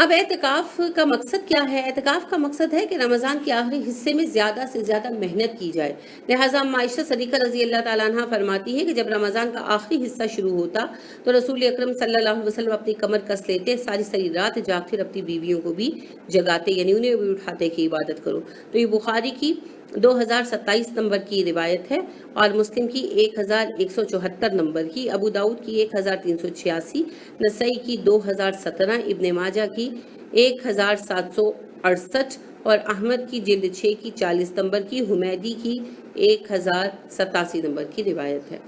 اب اعتکاف کا مقصد کیا ہے؟ اعتکاف کا مقصد ہے کہ رمضان کے آخری حصے میں زیادہ سے زیادہ محنت کی جائے۔ لہٰذا عائشہ صدیقہ رضی اللہ تعالیٰ عنہ فرماتی ہے کہ جب رمضان کا آخری حصہ شروع ہوتا تو رسول اکرم صلی اللہ علیہ وسلم اپنی کمر کس لیتے، ساری ساری رات جاگ کر اپنی بیویوں کو بھی جگاتے، یعنی انہیں بھی اٹھاتے کہ عبادت کرو۔ تو یہ بخاری کی 2027 نمبر کی روایت ہے، اور مسلم کی 1174 نمبر کی، ابو داؤد کی 1386، نسائی کی 2017، ابن ماجہ کی 1768، اور احمد کی جلد 6 کی 40 نمبر کی، حمیدی کی 1087 نمبر کی روایت ہے۔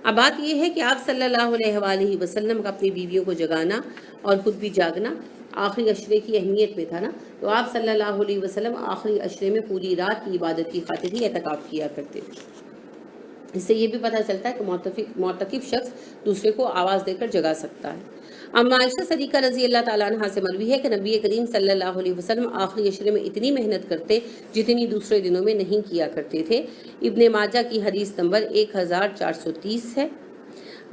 اب بات یہ ہے کہ آپ صلی اللہ علیہ وآلہ وسلم کا اپنی بیویوں کو جگانا اور خود بھی جاگنا آخری عشرے کی اہمیت میں تھا نا، تو آپ صلی اللہ علیہ وسلم آخری عشرے میں پوری رات کی عبادت کی خاطر ہی اعتکاف کیا کرتے تھے۔ اس سے یہ بھی پتہ چلتا ہے کہ معتکف شخص دوسرے کو آواز دے کر جگا سکتا ہے۔ اما عائشہ صدیقہ رضی اللہ تعالیٰ عنہ سے مروی ہے کہ نبی کریم صلی اللہ علیہ وسلم آخری عشرے میں اتنی محنت کرتے جتنی دوسرے دنوں میں نہیں کیا کرتے تھے۔ ابن ماجہ کی حدیث نمبر 1430 ہے،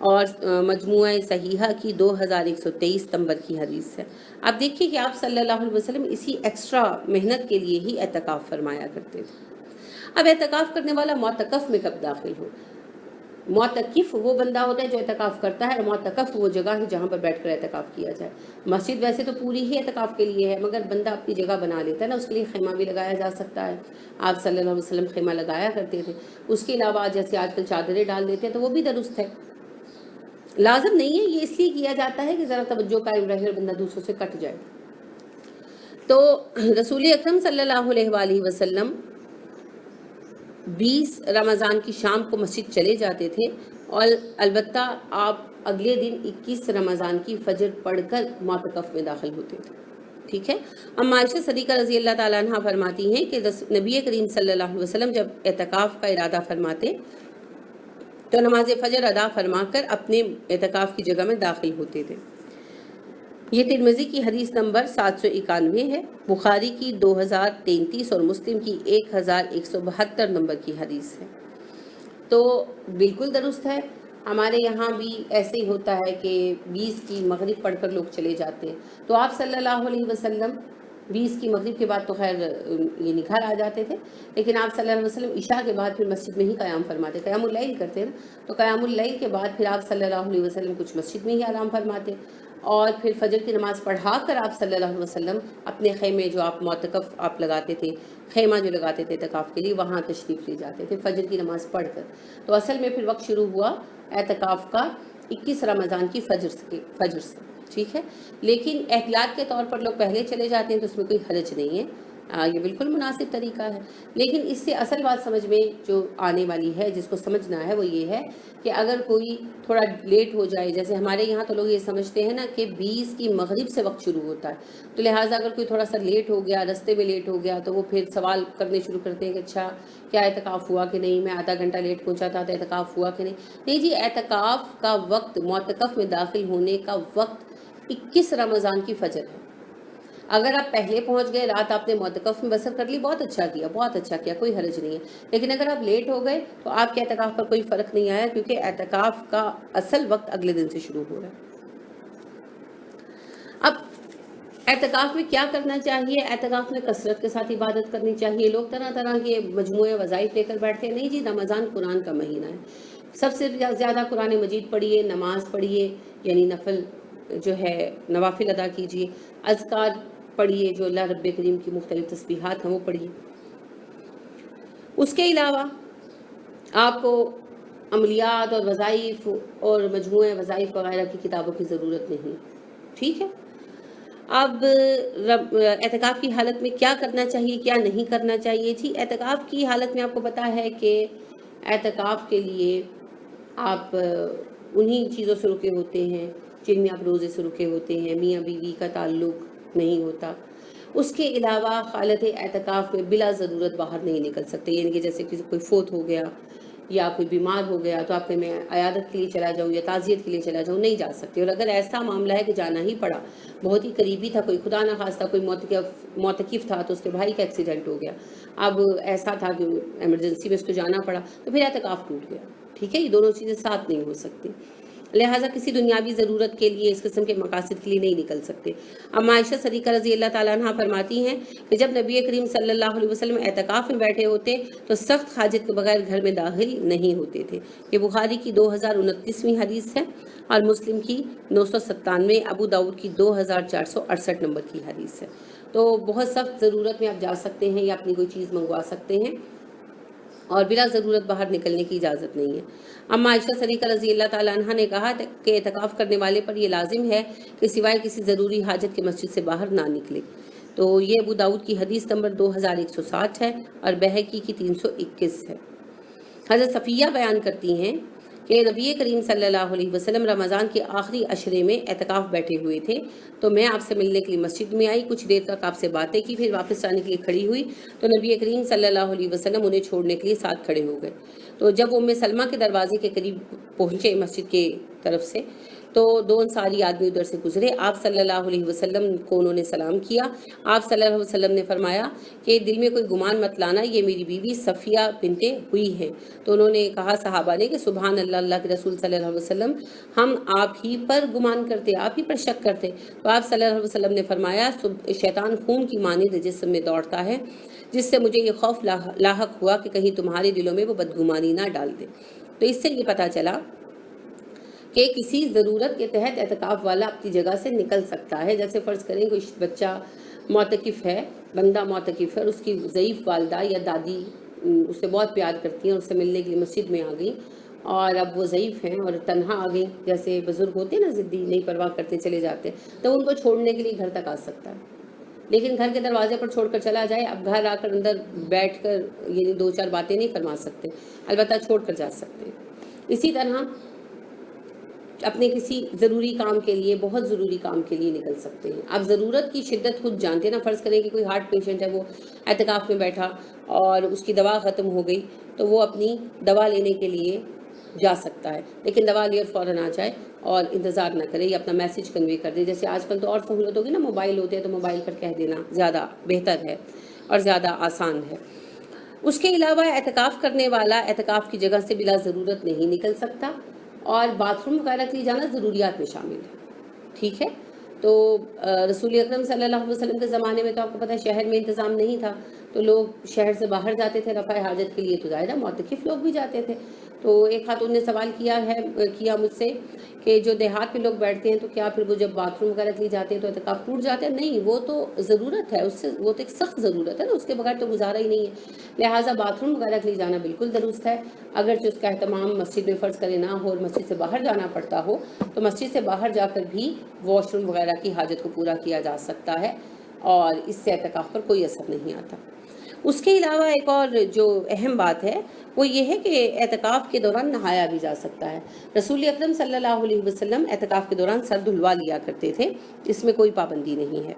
اور مجموعہ صحیحہ کی 2123 نمبر کی حدیث ہے۔ اب دیکھیے کہ آپ صلی اللہ علیہ وسلم اسی ایکسٹرا محنت کے لیے ہی اعتکاف فرمایا کرتے تھے۔ اب اعتکاف کرنے والا معتکف میں کب داخل ہو؟ معتکف وہ بندہ ہوتا ہے جو اعتکاف کرتا ہے، اور معتکف وہ جگہ ہے جہاں پر بیٹھ کر اعتکاف کیا جائے۔ مسجد ویسے تو پوری ہی اعتکاف کے لیے ہے، مگر بندہ اپنی جگہ بنا لیتا ہے نا، اس کے لیے خیمہ بھی لگایا جا سکتا ہے۔ آپ صلی اللہ علیہ وسلم خیمہ لگایا کرتے تھے۔ اس کے علاوہ جیسے آج کل چادریں ڈال دیتے ہیں تو وہ بھی درست ہے، لازم نہیں ہے۔ یہ اس لیے کیا جاتا ہے کہ ذرا توجہ قائم رہے اور بندہ دوسروں سے کٹ جائے۔ تو رسول اکرم صلی اللہ علیہ وآلہ وسلم 20 رمضان کی شام کو مسجد چلے جاتے تھے، اور البتہ آپ اگلے دن 21 رمضان کی فجر پڑھ کر معتکف میں داخل ہوتے تھے، ٹھیک ہے۔ اما عائشہ صدیقہ رضی اللہ تعالیٰ عنہ فرماتی ہیں کہ نبی کریم صلی اللہ علیہ وسلم جب اعتکاف کا ارادہ فرماتے تو نماز فجر ادا فرما کر اپنے اعتکاف کی جگہ میں داخل ہوتے تھے۔ یہ ترمذی کی حدیث نمبر 791 ہے، بخاری کی 2033 اور مسلم کی 1172 نمبر کی حدیث ہے۔ تو بالکل درست ہے، ہمارے یہاں بھی ایسے ہی ہوتا ہے کہ 20 کی مغرب پڑھ کر لوگ چلے جاتے ہیں، تو آپ صلی اللہ علیہ وسلم 20 کی مغرب کے بعد تو خیر یہ گھر آ جاتے تھے، لیکن آپ صلی اللہ علیہ وسلم عشاء کے بعد پھر مسجد میں ہی قیام فرماتے، قیام اللیل کرتے ہیں، تو قیام اللیل کے بعد پھر آپ صلی اللہ علیہ وسلم کچھ مسجد میں ہی آرام فرماتے، اور پھر فجر کی نماز پڑھا کر آپ صلی اللہ علیہ وسلم اپنے خیمے جو آپ معتکف آپ لگاتے تھے، خیمہ جو لگاتے تھے اعتکاف کے لیے، وہاں تشریف لے جاتے تھے فجر کی نماز پڑھ کر۔ تو اصل میں پھر وقت شروع ہوا اعتکاف کا 21 رمضان کی فجر سے، ٹھیک ہے۔ لیکن احتیاط کے طور پر لوگ پہلے چلے جاتے ہیں تو اس میں کوئی حرج نہیں ہے، یہ بالکل مناسب طریقہ ہے۔ لیکن اس سے اصل بات سمجھ میں جو آنے والی ہے، جس کو سمجھنا ہے، وہ یہ ہے کہ اگر کوئی تھوڑا لیٹ ہو جائے، جیسے ہمارے یہاں تو لوگ یہ سمجھتے ہیں نا کہ 20 کی مغرب سے وقت شروع ہوتا ہے، تو لہٰذا اگر کوئی تھوڑا سا لیٹ ہو گیا، رستے میں لیٹ ہو گیا، تو وہ پھر سوال کرنے شروع کرتے ہیں کہ اچھا کیا اعتکاف ہوا کہ نہیں، میں آدھا گھنٹہ لیٹ پہنچا تھا تو اعتکاف ہوا کہ نہیں۔ نہیں جی، اعتکاف کا وقت، معتکف میں داخل ہونے کا وقت 21 رمضان کی فجر ہے۔ اگر آپ پہلے پہنچ گئے، رات آپ نے معتکف میں بسر کر لی، بہت اچھا کیا، بہت اچھا کیا، کوئی حرج نہیں ہے۔ لیکن اگر آپ لیٹ ہو گئے تو آپ کے اعتکاف پر کوئی فرق نہیں آیا، کیونکہ اعتکاف کا اصل وقت اگلے دن سے شروع ہو رہا ہے۔ اب اعتکاف میں کیا کرنا چاہیے؟ اعتکاف میں کثرت کے ساتھ عبادت کرنی چاہیے۔ لوگ طرح طرح کے مجموعے وظائف لے کر بیٹھتے ہیں، نہیں جی، رمضان قرآن کا مہینہ ہے، سب سے زیادہ قرآن مجید پڑھیے، نماز پڑھیے، یعنی نفل جو ہے نوافل ادا کیجیے، اذکار پڑھیے، جو اللہ رب کریم کی مختلف تسبیحات ہیں وہ پڑھیے۔ اس کے علاوہ آپ کو عملیات اور وظائف اور مجموعہ وظائف وغیرہ کی کتابوں کی ضرورت نہیں، ٹھیک ہے۔ اب اعتکاف کی حالت میں کیا کرنا چاہیے، کیا نہیں کرنا چاہیے؟ جی، اعتکاف کی حالت میں آپ کو پتہ ہے کہ اعتکاف کے لیے آپ انہی چیزوں سے رکے ہوتے ہیں جن میں آپ روزے سے رکے ہوتے ہیں، میاں بیوی کا تعلق نہیں ہوتا۔ اس کے علاوہ حالت اعتکاف میں بلا ضرورت باہر نہیں نکل سکتے، یعنی کہ جیسے کسی کوئی فوت ہو گیا یا کوئی بیمار ہو گیا تو آپ کہ میں عیادت کے لیے چلا جاؤں یا تعزیت کے لیے چلا جاؤں، نہیں جا سکتے۔ اور اگر ایسا معاملہ ہے کہ جانا ہی پڑا، بہت ہی قریبی تھا، کوئی خدا نخواستہ کوئی معتکف تھا تو اس کے بھائی کا ایکسیڈنٹ ہو گیا، اب ایسا تھا کہ ایمرجنسی میں اس کو جانا پڑا، تو پھر اعتکاف ٹوٹ گیا، ٹھیک ہے۔ یہ دونوں چیزیں ساتھ نہیں ہو سکتی۔ لہٰذا کسی دنیاوی ضرورت کے لیے اس قسم کے مقاصد کے لیے نہیں نکل سکتے۔ اما عائشہ صدیقہ رضی اللہ تعالیٰ عنہ فرماتی ہیں کہ جب نبی کریم صلی اللہ علیہ وسلم اعتکاف میں بیٹھے ہوتے تو سخت حاجت کے بغیر گھر میں داخل نہیں ہوتے تھے۔ یہ بخاری کی 2029ویں حدیث ہے اور مسلم کی 997، ابو داؤد کی 2468 نمبر کی حدیث ہے۔ تو بہت سخت ضرورت میں آپ جا سکتے ہیں یا اپنی کوئی چیز منگوا سکتے ہیں، اور بلا ضرورت باہر نکلنے کی اجازت نہیں ہے۔ اما عائشہ صدیقہ رضی اللہ تعالیٰ عنہ نے کہا کہ اعتکاف کرنے والے پر یہ لازم ہے کہ سوائے کسی ضروری حاجت کے مسجد سے باہر نہ نکلے۔ تو یہ ابو داؤد کی حدیث نمبر 2160 ہے اور بہقی کی 321 ہے۔ حضرت صفیہ بیان کرتی ہیں کہ نبی کریم صلی اللہ علیہ وسلم رمضان کے آخری عشرے میں اعتکاف بیٹھے ہوئے تھے، تو میں آپ سے ملنے کے لیے مسجد میں آئی، کچھ دیر تک آپ سے باتیں کی، پھر واپس آنے کے لیے کھڑی ہوئی تو نبی کریم صلی اللہ علیہ وسلم انہیں چھوڑنے کے لیے ساتھ کھڑے ہو گئے۔ تو جب ام سلمہ کے دروازے کے قریب پہنچے مسجد کے طرف سے تو 2 انصاری آدمی ادھر سے گزرے، آپ صلی اللہ علیہ وسلم کو انہوں نے سلام کیا۔ آپ صلی اللہ علیہ وسلم نے فرمایا کہ دل میں کوئی گمان مت لانا، یہ میری بیوی صفیہ بنت ہوئی ہے۔ تو انہوں نے کہا صحابہ نے کہ سبحان اللہ، اللہ کے رسول صلی اللہ علیہ وسلم، ہم آپ ہی پر گمان کرتے، آپ ہی پر شک کرتے۔ تو آپ صلی اللہ علیہ وسلم نے فرمایا شیطان خون کی مانند جسم میں دوڑتا ہے، جس سے مجھے یہ خوف لاحق ہوا کہ کہیں تمہارے دلوں میں وہ بدگمانی نہ ڈال دے۔ تو اس سے یہ پتہ چلا کہ کسی ضرورت کے تحت اعتکاف والا اپنی جگہ سے نکل سکتا ہے۔ جیسے فرض کریں کوئی بچہ معتکف ہے، بندہ معتکف ہے اور اس کی ضعیف والدہ یا دادی اس سے بہت پیار کرتی ہیں، اس سے ملنے کے لیے مسجد میں آ گئی اور اب وہ ضعیف ہیں اور تنہا آ گئی، جیسے بزرگ ہوتے ہیں نا ضدی، نہیں پرواہ کرتے چلے جاتے، تو ان کو چھوڑنے کے لیے گھر تک آ سکتا ہے، لیکن گھر کے دروازے پر چھوڑ کر چلا جائے، اب گھر آ کر اندر بیٹھ کر یعنی 2-4 باتیں نہیں فرما سکتے، البتہ چھوڑ کر جا سکتے ہیں۔ اسی طرح اپنے کسی ضروری کام کے لیے، بہت ضروری کام کے لیے نکل سکتے ہیں۔ آپ ضرورت کی شدت خود جانتے ہیں نا، فرض کریں کہ کوئی ہارٹ پیشنٹ ہے، وہ اعتکاف میں بیٹھا اور اس کی دوا ختم ہو گئی تو وہ اپنی دوا لینے کے لیے جا سکتا ہے، لیکن دوا لے اور فوراً آ جائے اور انتظار نہ کرے، یا اپنا میسج کنوے کر دے۔ جیسے آج کل تو اور سہولت ہوگی نا، موبائل ہوتے ہیں تو موبائل پر کہہ دینا زیادہ بہتر ہے اور زیادہ آسان ہے۔ اس کے علاوہ اعتکاف کرنے والا اعتکاف کی جگہ سے بلا ضرورت نہیں نکل سکتا، اور باتھ روم وغیرہ کے لیے جانا ضروریات میں شامل ہے، ٹھیک ہے۔ تو رسول اکرم صلی اللہ علیہ وسلم کے زمانے میں تو آپ کو پتہ ہے شہر میں انتظام نہیں تھا، تو لوگ شہر سے باہر جاتے تھے رفع حاجت کے لیے، تو ظاہر ہے معتکف لوگ بھی جاتے تھے۔ تو ایک خاتون نے سوال کیا مجھ سے کہ جو دیہات میں لوگ بیٹھتے ہیں تو کیا پھر وہ جب باتھ روم وغیرہ کے لیے جاتے ہیں تو اعتکاف ٹوٹ جاتے ہیں؟ نہیں، وہ تو ضرورت ہے، اس سے وہ تو ایک سخت ضرورت ہے نا، اس کے بغیر تو گزارا ہی نہیں ہے، لہٰذا باتھ روم وغیرہ کے لیے جانا بالکل درست ہے۔ اگرچہ اس کا اہتمام مسجد میں فرض کرے نہ ہو اور مسجد سے باہر جانا پڑتا ہو، تو مسجد سے باہر جا کر بھی واش روم وغیرہ کی حاجت کو پورا کیا جا سکتا ہے اور اس سے اعتکاف پر کوئی اثر نہیں آتا۔ اس کے علاوہ ایک اور جو اہم بات ہے وہ یہ ہے کہ اعتکاف کے دوران نہایا بھی جا سکتا ہے۔ رسول اکرم صلی اللہ علیہ وسلم اعتکاف کے دوران سر دھلوا لیا کرتے تھے، اس میں کوئی پابندی نہیں ہے۔